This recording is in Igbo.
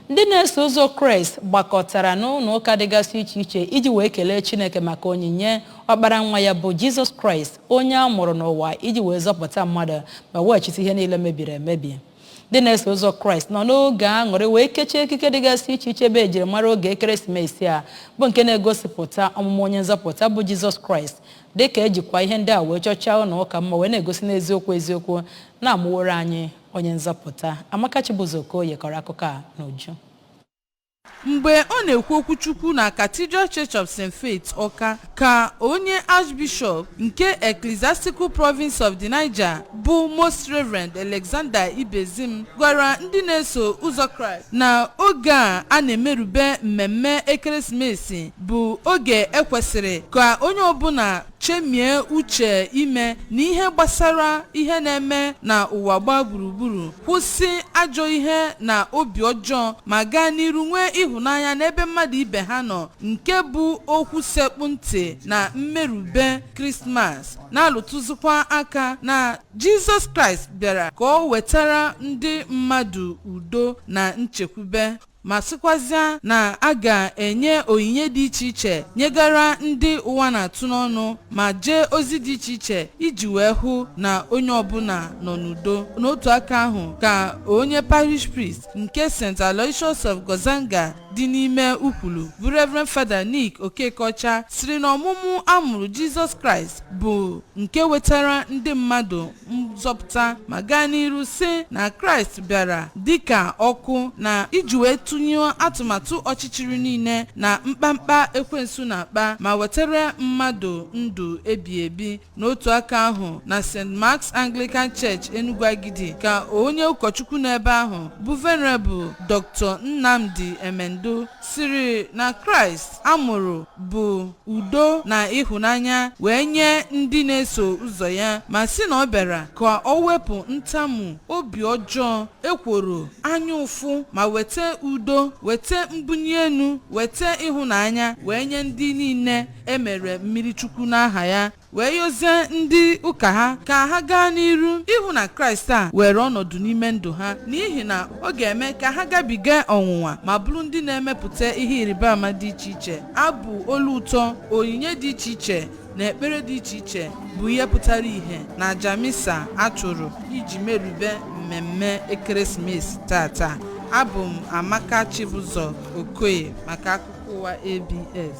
Ndị na-eso ụzọ Krist gbakọtara n'ụlọ ụka dịgasị iche iche iji wee kelee Chineke maka onyinye ọkpara nwa ya bụ Jizọs Krist, onye a mụrụ n'ụwa iji wee zọpụta mmadụ ma weghachite ihe niile mebiri emebi. Ndị na-eso ụzọ Krist nọ n'oge aṅụrị wee kechie ekike dịgasị iche iche bụ ejirimara oge ekeresimesi a bụ nke na-egosipụta ọmụmụ onye nzọpụta bụ Jizọs Krist, dịka ejikwa ihe ndị a wee chọchaa ụlọ ụka mma wee na-egosi n'eziokwu na-amụworo anyị onye nzọpụta. Amaka Chibuzokoye kọrọ akụkọ a n'uju. Mgbe ọ na-ekwu okwu Chukwu na Cathedral Church of St. Faith Ọka, ka onye Archbishop nke Ecclesiastical Province of the Niger bụ Most Reverend Alexander Ibezim gwara ndị na-eso ụzọ Kraịst na oge a na-emerube mmemme ekeresimesi bụ oge ekwesịrị ka onye ọbụla chemie uche ime n'ihe gbasara ihe na-eme na ụwa gba gburugburu, kwụsị ajọ ihe na obi ọjọọ ma gaa n'iru nwee ịhụnanya n'ebe mmadụ ibe ha nọ, nke bụ okwu sekpu ntị na mmerube Krismas, na-alụtụzikwa aka na Jizọs Kraịst bịara ka o wetara ndị mmadụ udo na nchekwube, ma sịkwazịa na a ga-enye onyinye dị iche iche nyegara ndị ụwa na-atụ n'ọnụ ma jee ozi dị iche iche iji wee hụ na onye ọbụla nọ n'udo. N'otu aka ahụ ka onye parish priest nke St. Aloysius of Gozanga dị n'ime Ukwulu bụ Reverend Father Nick Okekocha siri na ọmụmụ amụrụ Jizọs Kraịst bụ nke wetara ndị mmadụ nzọpụta ma gaa n'iru sị na Kraịst bịara dịka ọkụ na iji wee tụnye atụmatụ ọchịchịrị niile na mkpamkpa ekwensu na-akpa ma wetara mmadụ ndụ ebi ebi. N'otu aka ahụ na St. Mark's Anglican Church Enugu Agidi ka onye ụkọchukwu n'ebe ahụ bụ Venerable Dr. Nnamdi Emendo siri na Kraịst amụrụ bụ udo na ịhụnanya wee nye ndị na-eso ụzọ ya, ma sị na ọ bịara ka ọ wepụ ntamu, obi ọjọọ, ekworo, anya ụfụ, ma weta udo, weta mbunye enu, weta ịhụnanya wee nye ndị niile emere mmiri Chukwu n'aha ya, wee yozie ndị ụka ha ka ha gaa n'iru ịhụ na Kraịst a were ọnọdụ n'ime ndụ ha, n'ihi na ọ ga-eme ka ha gabiga ọnwụnwa ma bụrụ ndị na-emepụta ihe ịrịba ama dị iche iche, abụ olu ụtọ, onyinye dị iche iche na ekpere dị iche iche bụ ihe pụtara ihe na aja misa achụrụ iji merube mmemme ekeresimesi tata. Abụ m Amaka Chibuzokoye maka akụkọ ụwa ABS.